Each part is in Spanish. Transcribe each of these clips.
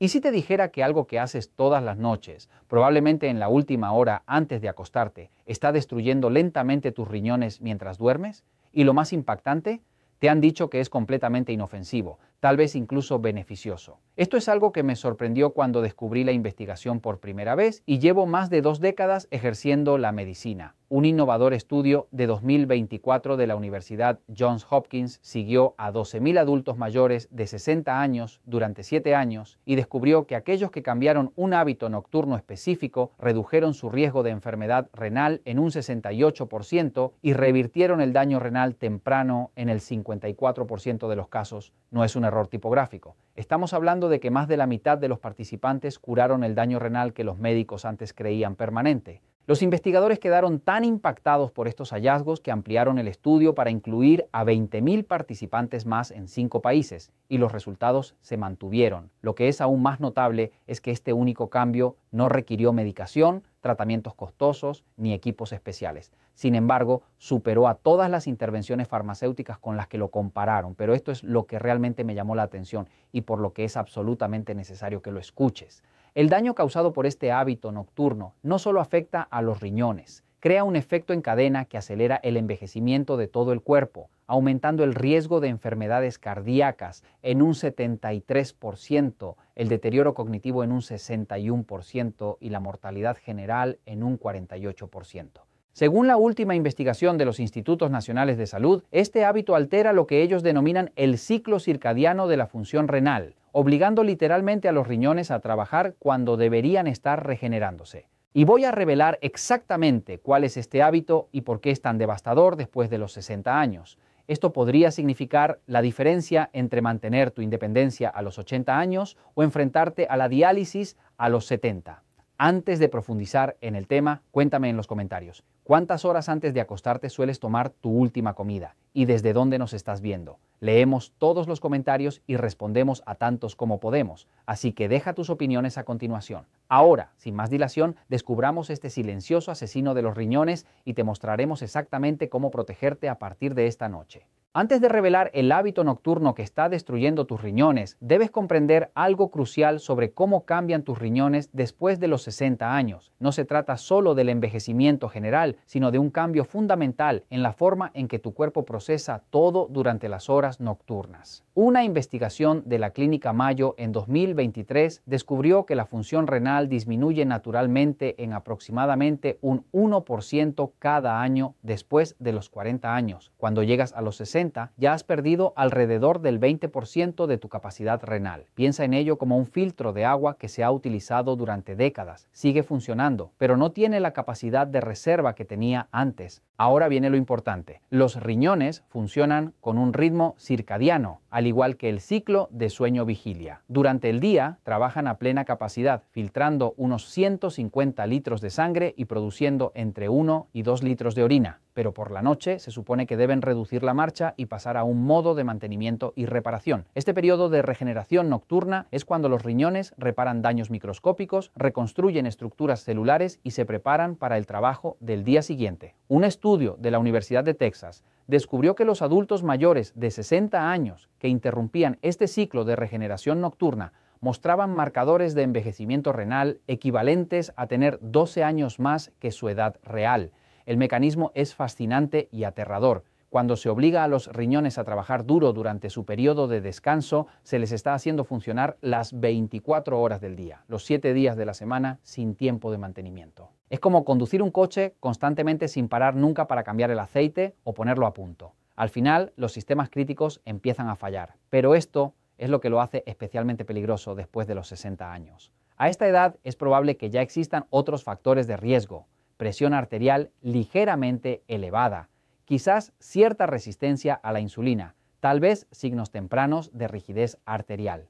¿Y si te dijera que algo que haces todas las noches, probablemente en la última hora antes de acostarte, está destruyendo lentamente tus riñones mientras duermes? Y lo más impactante, te han dicho que es completamente inofensivo, tal vez incluso beneficioso. Esto es algo que me sorprendió cuando descubrí la investigación por primera vez y llevo más de 2 décadas ejerciendo la medicina. Un innovador estudio de 2024 de la Universidad Johns Hopkins siguió a 12.000 adultos mayores de 60 años durante 7 años y descubrió que aquellos que cambiaron un hábito nocturno específico redujeron su riesgo de enfermedad renal en un 68% y revirtieron el daño renal temprano en el 54% de los casos. No es un error tipográfico. Estamos hablando de que más de la mitad de los participantes curaron el daño renal que los médicos antes creían permanente. Los investigadores quedaron tan impactados por estos hallazgos que ampliaron el estudio para incluir a 20.000 participantes más en 5 países y los resultados se mantuvieron. Lo que es aún más notable es que este único cambio no requirió medicación, tratamientos costosos ni equipos especiales. Sin embargo, superó a todas las intervenciones farmacéuticas con las que lo compararon, pero esto es lo que realmente me llamó la atención y por lo que es absolutamente necesario que lo escuches. El daño causado por este hábito nocturno no solo afecta a los riñones, crea un efecto en cadena que acelera el envejecimiento de todo el cuerpo, aumentando el riesgo de enfermedades cardíacas en un 73%, el deterioro cognitivo en un 61% y la mortalidad general en un 48%. Según la última investigación de los Institutos Nacionales de Salud, este hábito altera lo que ellos denominan el ciclo circadiano de la función renal, obligando literalmente a los riñones a trabajar cuando deberían estar regenerándose. Y voy a revelar exactamente cuál es este hábito y por qué es tan devastador después de los 60 años. Esto podría significar la diferencia entre mantener tu independencia a los 80 años o enfrentarte a la diálisis a los 70. Antes de profundizar en el tema, cuéntame en los comentarios, ¿cuántas horas antes de acostarte sueles tomar tu última comida? ¿Y desde dónde nos estás viendo? Leemos todos los comentarios y respondemos a tantos como podemos, así que deja tus opiniones a continuación. Ahora, sin más dilación, descubramos este silencioso asesino de los riñones y te mostraremos exactamente cómo protegerte a partir de esta noche. Antes de revelar el hábito nocturno que está destruyendo tus riñones, debes comprender algo crucial sobre cómo cambian tus riñones después de los 60 años. No se trata solo del envejecimiento general, sino de un cambio fundamental en la forma en que tu cuerpo procesa todo durante las horas nocturnas. Una investigación de la Clínica Mayo en 2023 descubrió que la función renal disminuye naturalmente en aproximadamente un 1% cada año después de los 40 años. Cuando llegas a los 60, ya has perdido alrededor del 20% de tu capacidad renal. Piensa en ello como un filtro de agua que se ha utilizado durante décadas. Sigue funcionando, pero no tiene la capacidad de reserva que tenía antes. Ahora viene lo importante. Los riñones funcionan con un ritmo circadiano, al igual que el ciclo de sueño-vigilia. Durante el día trabajan a plena capacidad, filtrando unos 150 litros de sangre y produciendo entre 1 y 2 litros de orina. Pero por la noche se supone que deben reducir la marcha y pasar a un modo de mantenimiento y reparación. Este periodo de regeneración nocturna es cuando los riñones reparan daños microscópicos, reconstruyen estructuras celulares y se preparan para el trabajo del día siguiente. Un estudio de la Universidad de Texas descubrió que los adultos mayores de 60 años que interrumpían este ciclo de regeneración nocturna mostraban marcadores de envejecimiento renal equivalentes a tener 12 años más que su edad real. El mecanismo es fascinante y aterrador. Cuando se obliga a los riñones a trabajar duro durante su periodo de descanso, se les está haciendo funcionar las 24 horas del día, los 7 días de la semana sin tiempo de mantenimiento. Es como conducir un coche constantemente sin parar nunca para cambiar el aceite o ponerlo a punto. Al final, los sistemas críticos empiezan a fallar, pero esto es lo que lo hace especialmente peligroso después de los 60 años. A esta edad es probable que ya existan otros factores de riesgo: presión arterial ligeramente elevada, quizás cierta resistencia a la insulina, tal vez signos tempranos de rigidez arterial.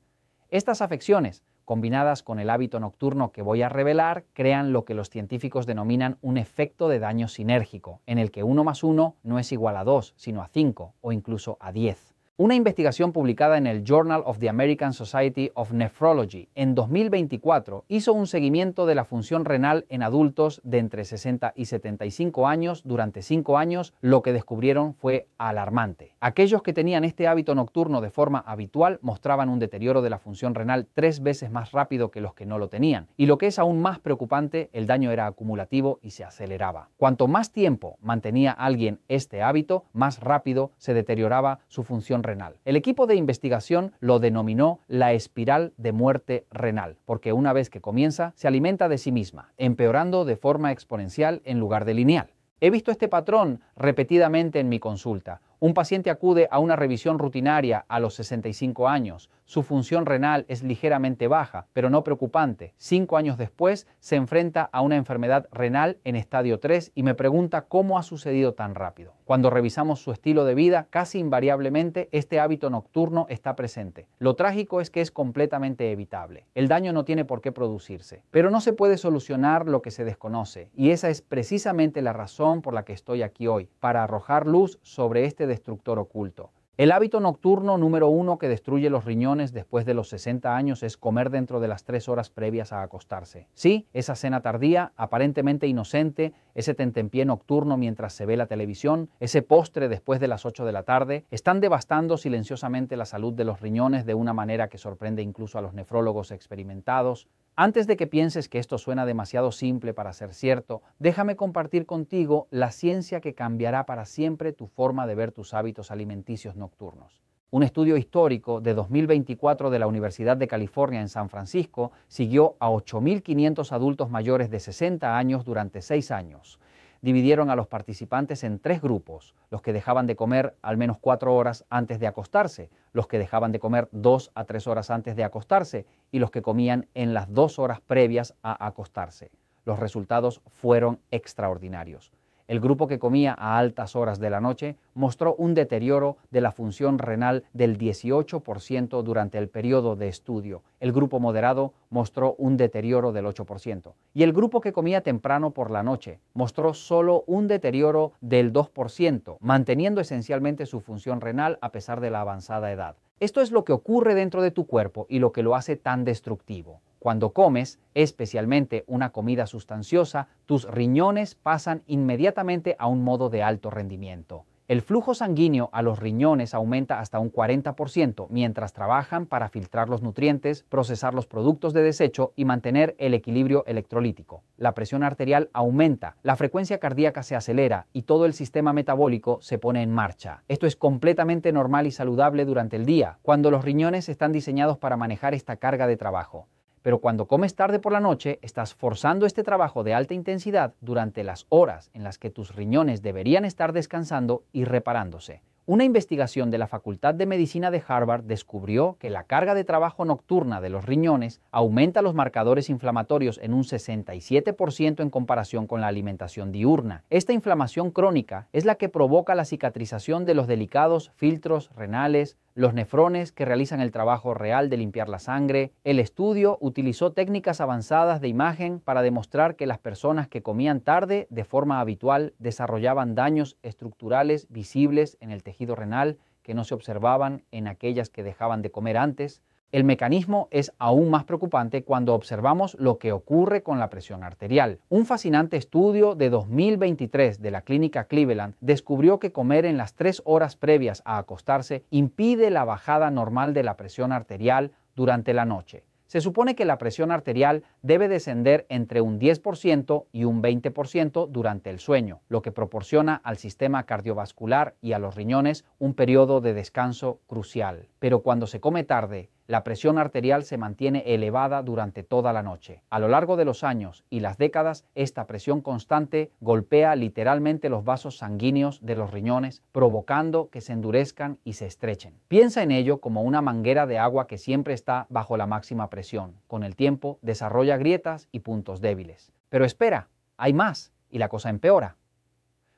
Estas afecciones, combinadas con el hábito nocturno que voy a revelar, crean lo que los científicos denominan un efecto de daño sinérgico, en el que 1 más 1 no es igual a 2, sino a 5 o incluso a 10. Una investigación publicada en el Journal of the American Society of Nephrology en 2024 hizo un seguimiento de la función renal en adultos de entre 60 y 75 años durante 5 años. Lo que descubrieron fue alarmante. Aquellos que tenían este hábito nocturno de forma habitual mostraban un deterioro de la función renal 3 veces más rápido que los que no lo tenían. Y lo que es aún más preocupante, el daño era acumulativo y se aceleraba. Cuanto más tiempo mantenía alguien este hábito, más rápido se deterioraba su función renal. El equipo de investigación lo denominó la espiral de muerte renal, porque una vez que comienza, se alimenta de sí misma, empeorando de forma exponencial en lugar de lineal. He visto este patrón repetidamente en mi consulta. Un paciente acude a una revisión rutinaria a los 65 años. Su función renal es ligeramente baja, pero no preocupante. 5 años después se enfrenta a una enfermedad renal en estadio 3 y me pregunta cómo ha sucedido tan rápido. Cuando revisamos su estilo de vida, casi invariablemente este hábito nocturno está presente. Lo trágico es que es completamente evitable. El daño no tiene por qué producirse, pero no se puede solucionar lo que se desconoce, y esa es precisamente la razón por la que estoy aquí hoy, para arrojar luz sobre este destructor oculto. El hábito nocturno número 1 que destruye los riñones después de los 60 años es comer dentro de las 3 horas previas a acostarse. Sí, esa cena tardía, aparentemente inocente, ese tentempié nocturno mientras se ve la televisión, ese postre después de las 8 de la tarde, están devastando silenciosamente la salud de los riñones de una manera que sorprende incluso a los nefrólogos experimentados. Antes de que pienses que esto suena demasiado simple para ser cierto, déjame compartir contigo la ciencia que cambiará para siempre tu forma de ver tus hábitos alimenticios nocturnos. Un estudio histórico de 2024 de la Universidad de California en San Francisco siguió a 8.500 adultos mayores de 60 años durante 6 años. Dividieron a los participantes en 3 grupos: los que dejaban de comer al menos 4 horas antes de acostarse, los que dejaban de comer 2 a 3 horas antes de acostarse y los que comían en las 2 horas previas a acostarse. Los resultados fueron extraordinarios. El grupo que comía a altas horas de la noche mostró un deterioro de la función renal del 18% durante el periodo de estudio. El grupo moderado mostró un deterioro del 8%. Y el grupo que comía temprano por la noche mostró solo un deterioro del 2%, manteniendo esencialmente su función renal a pesar de la avanzada edad. Esto es lo que ocurre dentro de tu cuerpo y lo que lo hace tan destructivo. Cuando comes, especialmente una comida sustanciosa, tus riñones pasan inmediatamente a un modo de alto rendimiento. El flujo sanguíneo a los riñones aumenta hasta un 40% mientras trabajan para filtrar los nutrientes, procesar los productos de desecho y mantener el equilibrio electrolítico. La presión arterial aumenta, la frecuencia cardíaca se acelera y todo el sistema metabólico se pone en marcha. Esto es completamente normal y saludable durante el día, cuando los riñones están diseñados para manejar esta carga de trabajo. Pero cuando comes tarde por la noche, estás forzando este trabajo de alta intensidad durante las horas en las que tus riñones deberían estar descansando y reparándose. Una investigación de la Facultad de Medicina de Harvard descubrió que la carga de trabajo nocturna de los riñones aumenta los marcadores inflamatorios en un 67% en comparación con la alimentación diurna. Esta inflamación crónica es la que provoca la cicatrización de los delicados filtros renales, los nefrones que realizan el trabajo real de limpiar la sangre. El estudio utilizó técnicas avanzadas de imagen para demostrar que las personas que comían tarde de forma habitual desarrollaban daños estructurales visibles en el tejido renal que no se observaban en aquellas que dejaban de comer antes. El mecanismo es aún más preocupante cuando observamos lo que ocurre con la presión arterial. Un fascinante estudio de 2023 de la clínica Cleveland descubrió que comer en las 3 horas previas a acostarse impide la bajada normal de la presión arterial durante la noche. Se supone que la presión arterial debe descender entre un 10% y un 20% durante el sueño, lo que proporciona al sistema cardiovascular y a los riñones un periodo de descanso crucial. Pero cuando se come tarde, la presión arterial se mantiene elevada durante toda la noche. A lo largo de los años y las décadas, esta presión constante golpea literalmente los vasos sanguíneos de los riñones, provocando que se endurezcan y se estrechen. Piensa en ello como una manguera de agua que siempre está bajo la máxima presión. Con el tiempo, desarrolla grietas y puntos débiles. Pero espera, hay más, y la cosa empeora.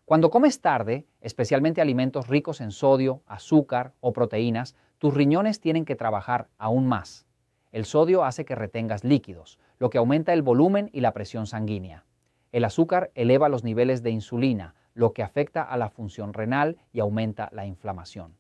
Cuando comes tarde, especialmente alimentos ricos en sodio, azúcar o proteínas, tus riñones tienen que trabajar aún más. El sodio hace que retengas líquidos, lo que aumenta el volumen y la presión sanguínea. El azúcar eleva los niveles de insulina, lo que afecta a la función renal y aumenta la inflamación.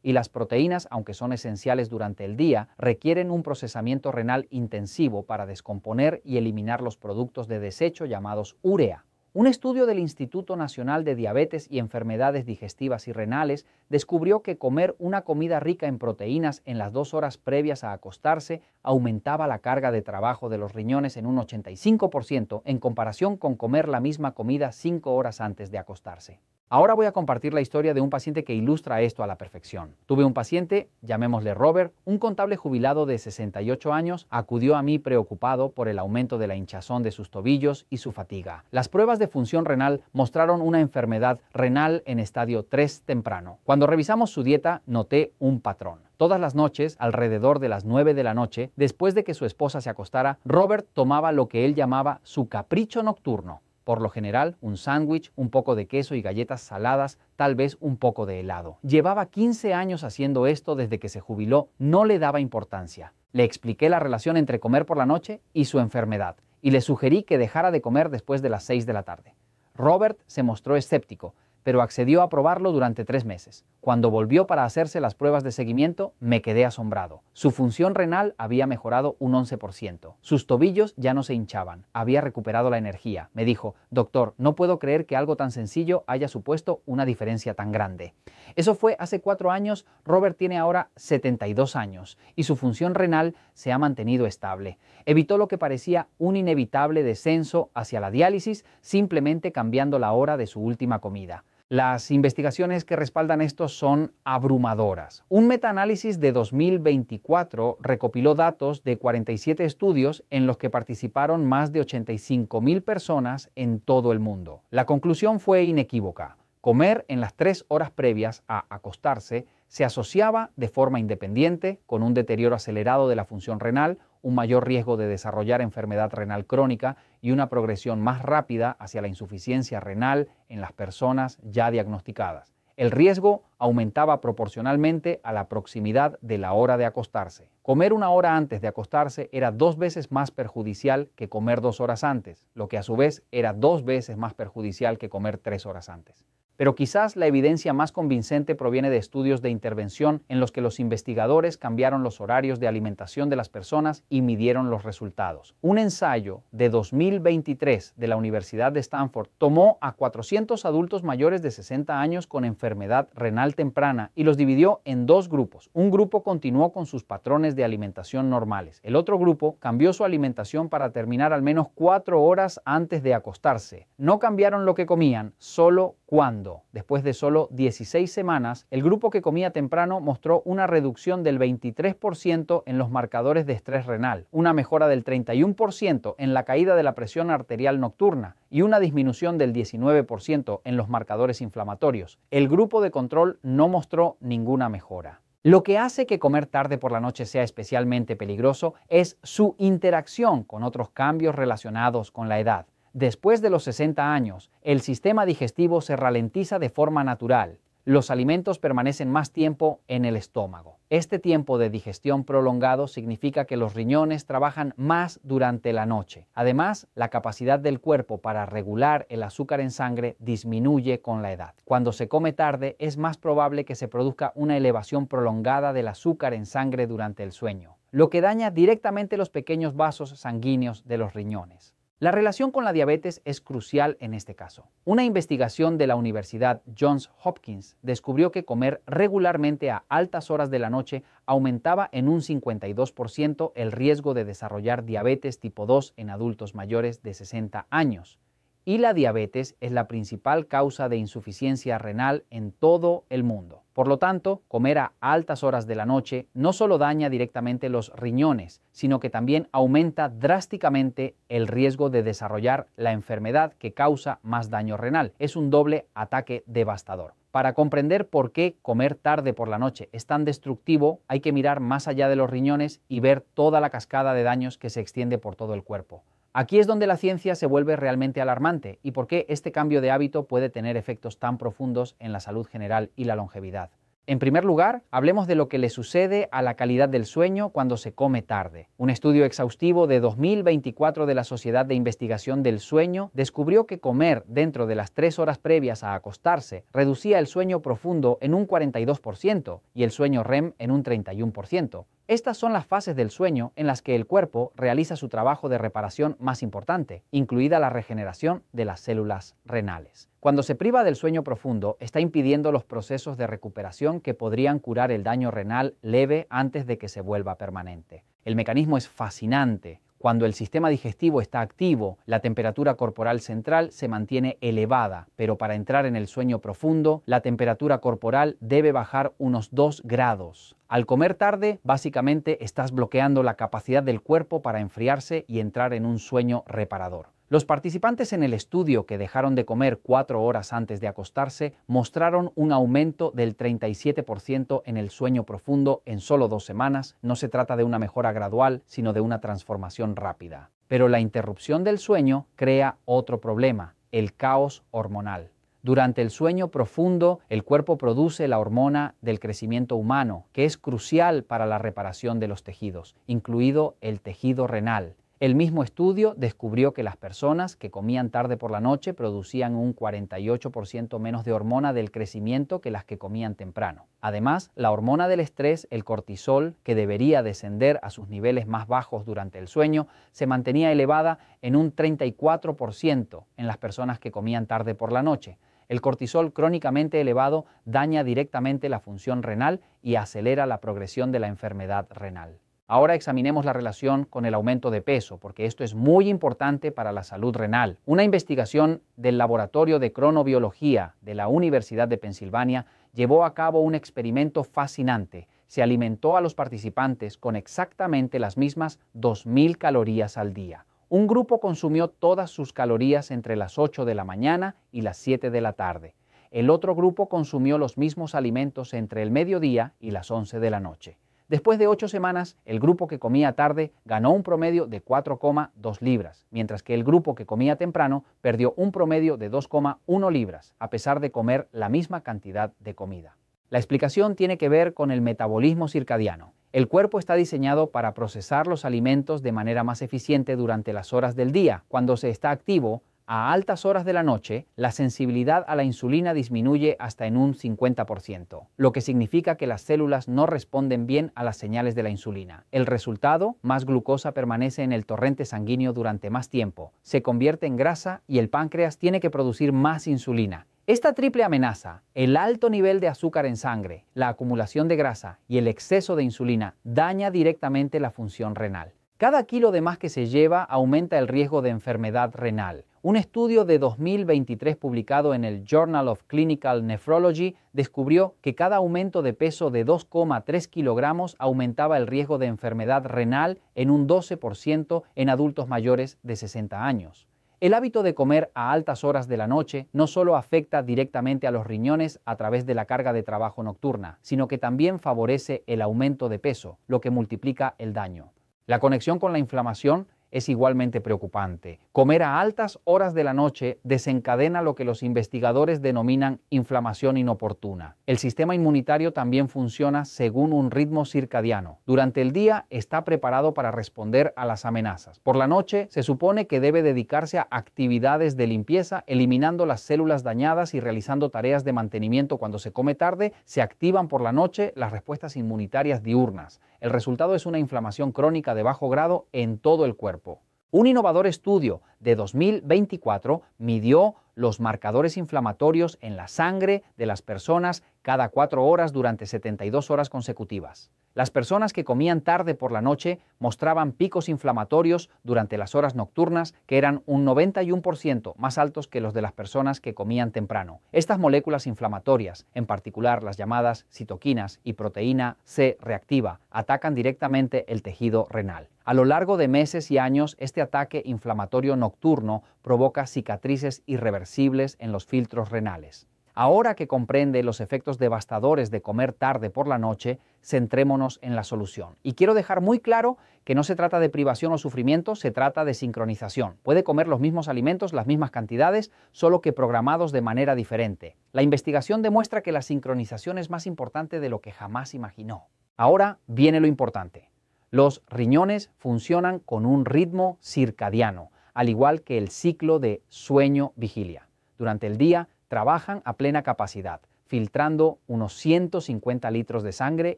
y las proteínas, aunque son esenciales durante el día, requieren un procesamiento renal intensivo para descomponer y eliminar los productos de desecho llamados urea. Un estudio del Instituto Nacional de Diabetes y Enfermedades Digestivas y Renales descubrió que comer una comida rica en proteínas en las 2 horas previas a acostarse aumentaba la carga de trabajo de los riñones en un 85% en comparación con comer la misma comida 5 horas antes de acostarse. Ahora voy a compartir la historia de un paciente que ilustra esto a la perfección. Tuve un paciente, llamémosle Robert, un contable jubilado de 68 años, acudió a mí preocupado por el aumento de la hinchazón de sus tobillos y su fatiga. Las pruebas de función renal mostraron una enfermedad renal en estadio 3 temprano. Cuando revisamos su dieta, noté un patrón. Todas las noches, alrededor de las 9 de la noche, después de que su esposa se acostara, Robert tomaba lo que él llamaba su capricho nocturno. Por lo general, un sándwich, un poco de queso y galletas saladas, tal vez un poco de helado. Llevaba 15 años haciendo esto desde que se jubiló, no le daba importancia. Le expliqué la relación entre comer por la noche y su enfermedad, y le sugerí que dejara de comer después de las 6 de la tarde. Robert se mostró escéptico, pero accedió a probarlo durante 3 meses. Cuando volvió para hacerse las pruebas de seguimiento, me quedé asombrado. Su función renal había mejorado un 11%. Sus tobillos ya no se hinchaban. Había recuperado la energía. Me dijo, doctor, no puedo creer que algo tan sencillo haya supuesto una diferencia tan grande. Eso fue hace 4 años. Robert tiene ahora 72 años y su función renal se ha mantenido estable. Evitó lo que parecía un inevitable descenso hacia la diálisis simplemente cambiando la hora de su última comida. Las investigaciones que respaldan esto son abrumadoras. Un metaanálisis de 2024 recopiló datos de 47 estudios en los que participaron más de 85,000 personas en todo el mundo. La conclusión fue inequívoca. Comer en las 3 horas previas a acostarse se asociaba de forma independiente con un deterioro acelerado de la función renal, un mayor riesgo de desarrollar enfermedad renal crónica y una progresión más rápida hacia la insuficiencia renal en las personas ya diagnosticadas. El riesgo aumentaba proporcionalmente a la proximidad de la hora de acostarse. Comer 1 hora antes de acostarse era 2 veces más perjudicial que comer 2 horas antes, lo que a su vez era 2 veces más perjudicial que comer 3 horas antes. Pero quizás la evidencia más convincente proviene de estudios de intervención en los que los investigadores cambiaron los horarios de alimentación de las personas y midieron los resultados. Un ensayo de 2023 de la Universidad de Stanford tomó a 400 adultos mayores de 60 años con enfermedad renal temprana y los dividió en 2 grupos. Un grupo continuó con sus patrones de alimentación normales. El otro grupo cambió su alimentación para terminar al menos 4 horas antes de acostarse. No cambiaron lo que comían, solo cuándo. Después de solo 16 semanas, el grupo que comía temprano mostró una reducción del 23% en los marcadores de estrés renal, una mejora del 31% en la caída de la presión arterial nocturna y una disminución del 19% en los marcadores inflamatorios. El grupo de control no mostró ninguna mejora. Lo que hace que comer tarde por la noche sea especialmente peligroso es su interacción con otros cambios relacionados con la edad. Después de los 60 años, el sistema digestivo se ralentiza de forma natural. Los alimentos permanecen más tiempo en el estómago. Este tiempo de digestión prolongado significa que los riñones trabajan más durante la noche. Además, la capacidad del cuerpo para regular el azúcar en sangre disminuye con la edad. Cuando se come tarde, es más probable que se produzca una elevación prolongada del azúcar en sangre durante el sueño, lo que daña directamente los pequeños vasos sanguíneos de los riñones. La relación con la diabetes es crucial en este caso. Una investigación de la Universidad Johns Hopkins descubrió que comer regularmente a altas horas de la noche aumentaba en un 52% el riesgo de desarrollar diabetes tipo 2 en adultos mayores de 60 años. Y la diabetes es la principal causa de insuficiencia renal en todo el mundo. Por lo tanto, comer a altas horas de la noche no solo daña directamente los riñones, sino que también aumenta drásticamente el riesgo de desarrollar la enfermedad que causa más daño renal. Es un doble ataque devastador. Para comprender por qué comer tarde por la noche es tan destructivo, hay que mirar más allá de los riñones y ver toda la cascada de daños que se extiende por todo el cuerpo. Aquí es donde la ciencia se vuelve realmente alarmante y por qué este cambio de hábito puede tener efectos tan profundos en la salud general y la longevidad. En primer lugar, hablemos de lo que le sucede a la calidad del sueño cuando se come tarde. Un estudio exhaustivo de 2024 de la Sociedad de Investigación del Sueño descubrió que comer dentro de las 3 horas previas a acostarse reducía el sueño profundo en un 42% y el sueño REM en un 31%. Estas son las fases del sueño en las que el cuerpo realiza su trabajo de reparación más importante, incluida la regeneración de las células renales. Cuando se priva del sueño profundo, está impidiendo los procesos de recuperación que podrían curar el daño renal leve antes de que se vuelva permanente. El mecanismo es fascinante. Cuando el sistema digestivo está activo, la temperatura corporal central se mantiene elevada, pero para entrar en el sueño profundo, la temperatura corporal debe bajar unos 2 grados. Al comer tarde, básicamente estás bloqueando la capacidad del cuerpo para enfriarse y entrar en un sueño reparador. Los participantes en el estudio que dejaron de comer 4 horas antes de acostarse mostraron un aumento del 37% en el sueño profundo en solo 2 semanas. No se trata de una mejora gradual, sino de una transformación rápida. Pero la interrupción del sueño crea otro problema, el caos hormonal. Durante el sueño profundo, el cuerpo produce la hormona del crecimiento humano, que es crucial para la reparación de los tejidos, incluido el tejido renal. El mismo estudio descubrió que las personas que comían tarde por la noche producían un 48% menos de hormona del crecimiento que las que comían temprano. Además, la hormona del estrés, el cortisol, que debería descender a sus niveles más bajos durante el sueño, se mantenía elevada en un 34% en las personas que comían tarde por la noche. El cortisol crónicamente elevado daña directamente la función renal y acelera la progresión de la enfermedad renal. Ahora examinemos la relación con el aumento de peso, porque esto es muy importante para la salud renal. Una investigación del Laboratorio de Cronobiología de la Universidad de Pensilvania llevó a cabo un experimento fascinante. Se alimentó a los participantes con exactamente las mismas 2.000 calorías al día. Un grupo consumió todas sus calorías entre las 8 de la mañana y las 7 de la tarde. El otro grupo consumió los mismos alimentos entre el mediodía y las 11 de la noche. Después de 8 semanas, el grupo que comía tarde ganó un promedio de 4,2 libras, mientras que el grupo que comía temprano perdió un promedio de 2,1 libras, a pesar de comer la misma cantidad de comida. La explicación tiene que ver con el metabolismo circadiano. El cuerpo está diseñado para procesar los alimentos de manera más eficiente durante las horas del día. Cuando se está activo, a altas horas de la noche, la sensibilidad a la insulina disminuye hasta en un 50%, lo que significa que las células no responden bien a las señales de la insulina. El resultado, más glucosa permanece en el torrente sanguíneo durante más tiempo, se convierte en grasa y el páncreas tiene que producir más insulina. Esta triple amenaza, el alto nivel de azúcar en sangre, la acumulación de grasa y el exceso de insulina, daña directamente la función renal. Cada kilo de más que se lleva aumenta el riesgo de enfermedad renal. Un estudio de 2023 publicado en el Journal of Clinical Nephrology descubrió que cada aumento de peso de 2,3 kilogramos aumentaba el riesgo de enfermedad renal en un 12% en adultos mayores de 60 años. El hábito de comer a altas horas de la noche no solo afecta directamente a los riñones a través de la carga de trabajo nocturna, sino que también favorece el aumento de peso, lo que multiplica el daño. La conexión con la inflamación es igualmente preocupante. Comer a altas horas de la noche desencadena lo que los investigadores denominan inflamación inoportuna. El sistema inmunitario también funciona según un ritmo circadiano. Durante el día está preparado para responder a las amenazas. Por la noche se supone que debe dedicarse a actividades de limpieza, eliminando las células dañadas y realizando tareas de mantenimiento. Cuando se come tarde, se activan por la noche las respuestas inmunitarias diurnas. El resultado es una inflamación crónica de bajo grado en todo el cuerpo. Un innovador estudio de 2024 midió los marcadores inflamatorios en la sangre de las personas cada 4 horas durante 72 horas consecutivas. Las personas que comían tarde por la noche mostraban picos inflamatorios durante las horas nocturnas que eran un 91% más altos que los de las personas que comían temprano. Estas moléculas inflamatorias, en particular las llamadas citoquinas y proteína C reactiva, atacan directamente el tejido renal. A lo largo de meses y años, este ataque inflamatorio nocturno provoca cicatrices irreversibles en los filtros renales. Ahora que comprende los efectos devastadores de comer tarde por la noche, centrémonos en la solución. Y quiero dejar muy claro que no se trata de privación o sufrimiento, se trata de sincronización. Puede comer los mismos alimentos, las mismas cantidades, solo que programados de manera diferente. La investigación demuestra que la sincronización es más importante de lo que jamás imaginó. Ahora viene lo importante. Los riñones funcionan con un ritmo circadiano, al igual que el ciclo de sueño-vigilia. Durante el día, trabajan a plena capacidad, filtrando unos 150 litros de sangre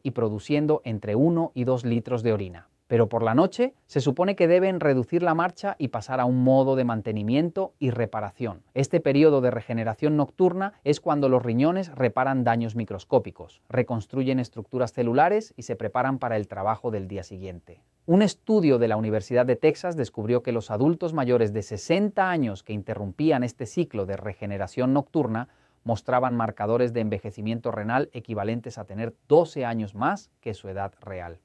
y produciendo entre 1 y 2 litros de orina. Pero por la noche se supone que deben reducir la marcha y pasar a un modo de mantenimiento y reparación. Este periodo de regeneración nocturna es cuando los riñones reparan daños microscópicos, reconstruyen estructuras celulares y se preparan para el trabajo del día siguiente. Un estudio de la Universidad de Texas descubrió que los adultos mayores de 60 años que interrumpían este ciclo de regeneración nocturna mostraban marcadores de envejecimiento renal equivalentes a tener 12 años más que su edad real.